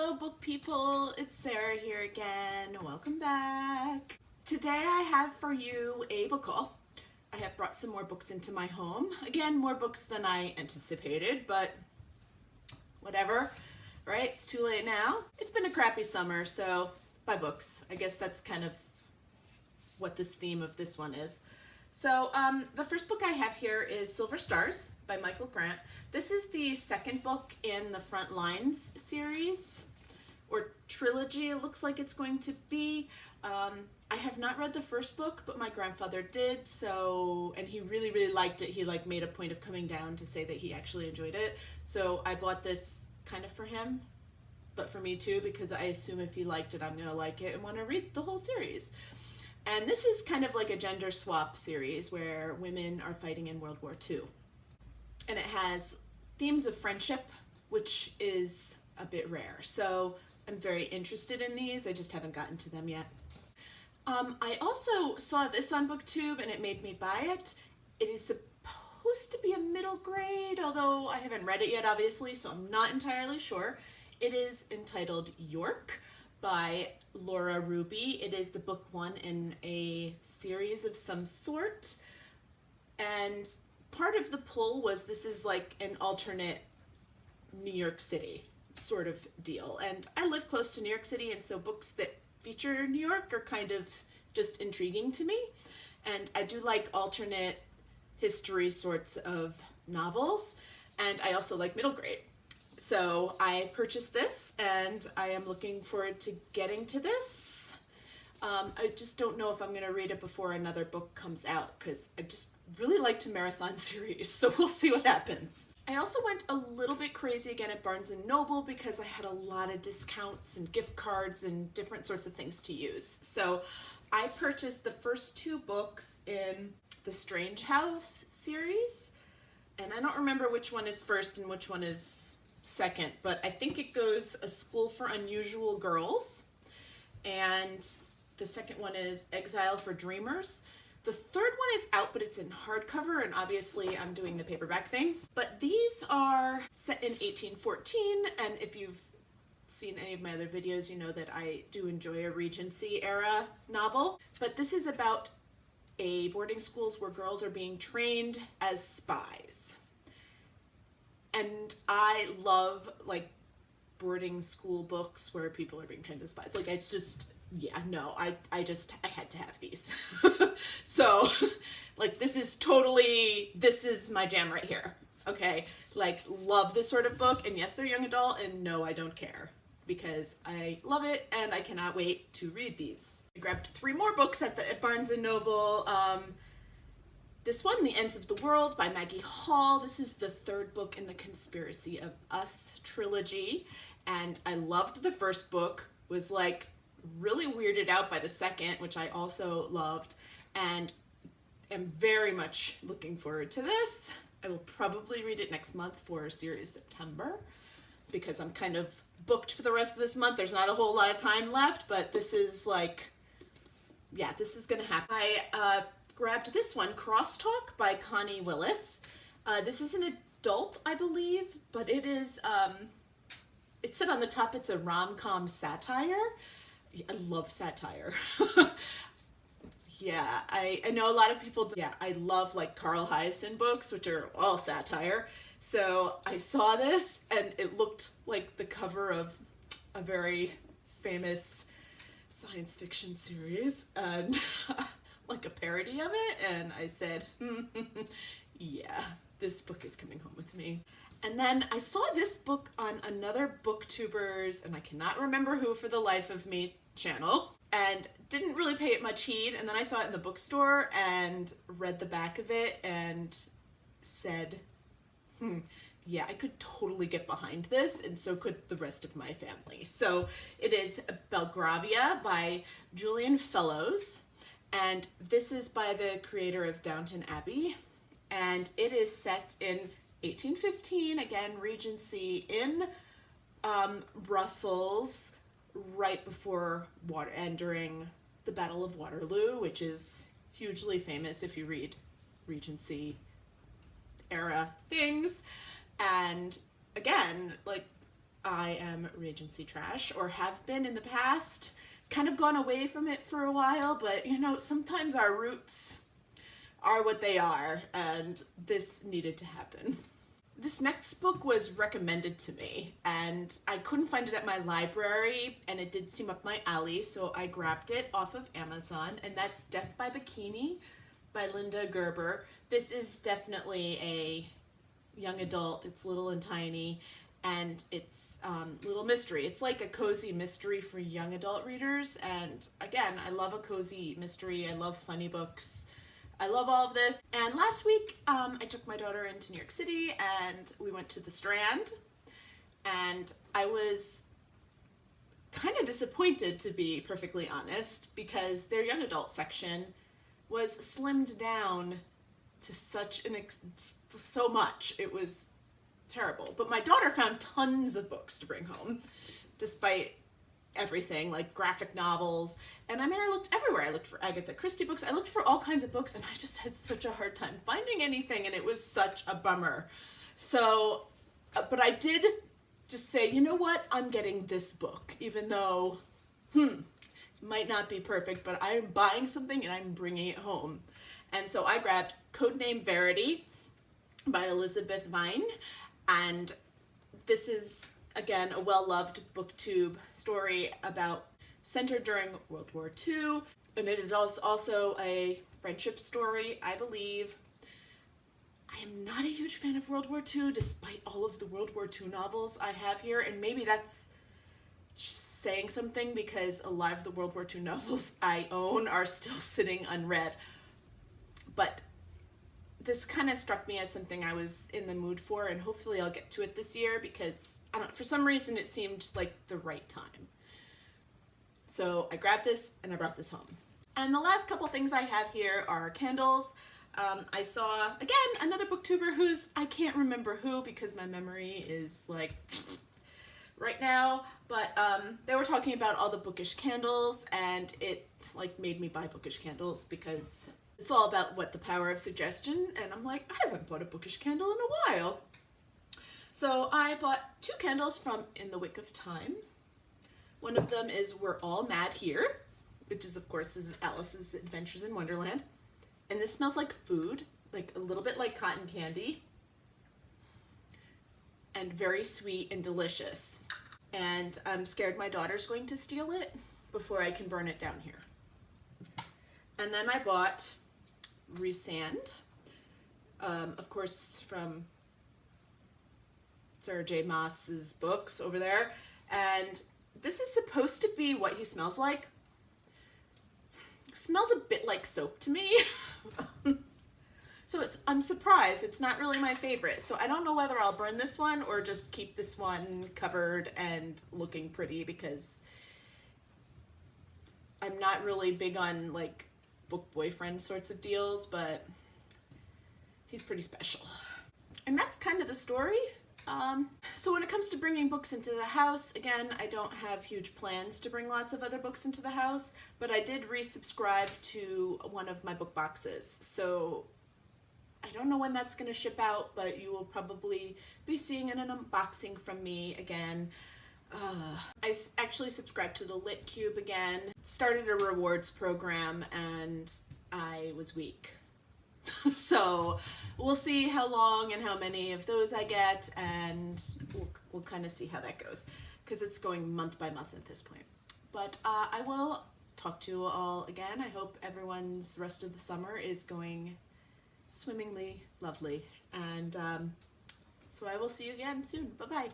Hello book people, it's Sarah here again. Welcome back. Today I have for you a book haul. I have brought some more books into my home. Again, more books than I anticipated, but whatever, right? It's too late now. It's been a crappy summer, so buy books. I guess that's kind of what this theme of this one is. So the first book I have here is Silver Stars by Michael Grant. This is the second book in the Front Lines series, or trilogy it looks like it's going to be. I have not read the first book, but my grandfather did, so, and he really liked it. He made a point of coming down to say that he actually enjoyed it. So I bought this kind of for him, but for me too, because I assume if he liked it, I'm gonna like it and want to read the whole series. And this is kind of like a gender swap series where women are fighting in World War II. And it has themes of friendship, which is a bit rare. So I'm very interested in these. I just haven't gotten to them yet. I also saw this on BookTube and it made me buy it. It is supposed to be a middle grade, although I haven't read it yet, obviously, so I'm not entirely sure. It is entitled York by Laura Ruby. It is the book one in a series of some sort, and part of the pull was this is like an alternate New York City sort of deal, and I live close to New York City, and so books that feature New York are kind of just intriguing to me, and I do like alternate history sorts of novels, and I also like middle grade. So I purchased this and I am looking forward to getting to this. I just don't know if I'm going to read it before another book comes out because I just really like to marathon series, so we'll see what happens. I also went a little bit crazy again at Barnes & Noble because I had a lot of discounts and gift cards and different sorts of things to use. So I purchased the first two books in the Strange House series, and I don't remember which one is first and which one is second, but I think it goes A School for Unusual Girls, and the second one is Exile for Dreamers. The third one is out, but it's in hardcover, and obviously I'm doing the paperback thing. But these are set in 1814, and if you've seen any of my other videos, you know that I do enjoy a Regency era novel. But this is about a boarding schools where girls are being trained as spies. And I love like boarding school books where people are being trained as spies. Like it's just, yeah, no, I had to have these. So like this is my jam right here. Okay, like love this sort of book, and yes, they're young adult, and no, I don't care because I love it and I cannot wait to read these. I grabbed 3 more books at Barnes & Noble. This one, The Ends of the World by Maggie Hall. This is the third book in the Conspiracy of Us trilogy, and I loved the first book, was like really weirded out by the second, which I also loved, and am very much looking forward to this. I will probably read it next month for Series September because I'm kind of booked for the rest of this month. There's not a whole lot of time left, but this is like, yeah, this is gonna happen. I grabbed this one, Crosstalk by Connie Willis. This is an adult, I believe, but it is, it said on the top it's a rom-com satire. I love satire. Yeah, I know a lot of people do. Yeah, I love like Carl Hiaasen books, which are all satire. So I saw this and it looked like the cover of a very famous science fiction series, and like a parody of it, and I said, yeah, this book is coming home with me. And then I saw this book on another BookTubers, and I cannot remember who for the life of me, channel, and didn't really pay it much heed, and then I saw it in the bookstore and read the back of it and said, yeah, I could totally get behind this, and so could the rest of my family. So it is Belgravia by Julian Fellowes, and this is by the creator of Downton Abbey, and it is set in 1815, again, Regency, in Brussels, right before and during the Battle of Waterloo, which is hugely famous if you read Regency era things. And again, like I am Regency trash, or have been in the past. Kind of gone away from it for a while, but you know, sometimes our roots are what they are, and this needed to happen. This next book was recommended to me, and I couldn't find it at my library, and it did seem up my alley, so I grabbed it off of Amazon, and that's Death by Bikini by Linda Gerber. This is definitely a young adult. It's little and tiny, and it's little mystery. It's like a cozy mystery for young adult readers, and again, I love a cozy mystery. I love funny books. I love all of this. And last week, I took my daughter into New York City, and we went to the Strand, and I was kind of disappointed, to be perfectly honest, because their young adult section was slimmed down to such so much. It was terrible. But my daughter found tons of books to bring home, despite everything, like graphic novels. And I mean, I looked everywhere. I looked for Agatha Christie books. I looked for all kinds of books, and I just had such a hard time finding anything, and it was such a bummer. So, but I did just say, you know what? I'm getting this book, even though, it might not be perfect, but I'm buying something and I'm bringing it home. And so I grabbed Codename Verity by Elizabeth Vine, and this is, again, a well-loved booktube story centered during World War II, and it is also a friendship story, I believe. I am not a huge fan of World War II, despite all of the World War II novels I have here, and maybe that's saying something because a lot of the World War II novels I own are still sitting unread. But this kind of struck me as something I was in the mood for, and hopefully I'll get to it this year because for some reason it seemed like the right time. So I grabbed this and I brought this home. And the last couple things I have here are candles. I saw, again, another booktuber I can't remember who because my memory is like right now, but they were talking about all the bookish candles, and it like made me buy bookish candles because it's all about the power of suggestion, and I'm like, I haven't bought a bookish candle in a while. So I bought 2 candles from In the Wick of Time. One of them is We're All Mad Here, which is, of course, is Alice's Adventures in Wonderland. And this smells like food, like a little bit like cotton candy, and very sweet and delicious. And I'm scared my daughter's going to steal it before I can burn it down here. And then I bought Rhysand, of course, from Sarah J. Maas's books over there. And this is supposed to be what he smells like. Smells a bit like soap to me. So I'm surprised. It's not really my favorite. So I don't know whether I'll burn this one or just keep this one covered and looking pretty, because I'm not really big on like book boyfriend sorts of deals, but he's pretty special. And that's kind of the story. So when it comes to bringing books into the house, again, I don't have huge plans to bring lots of other books into the house, but I did resubscribe to one of my book boxes. So I don't know when that's going to ship out, but you will probably be seeing an unboxing from me again. I actually subscribed to the Lit Cube again, started a rewards program, and I was weak. So we'll see how long and how many of those I get, and we'll kind of see how that goes, because it's going month by month at this point. But I will talk to you all again. I hope everyone's rest of the summer is going swimmingly lovely, and so I will see you again soon. Bye-bye.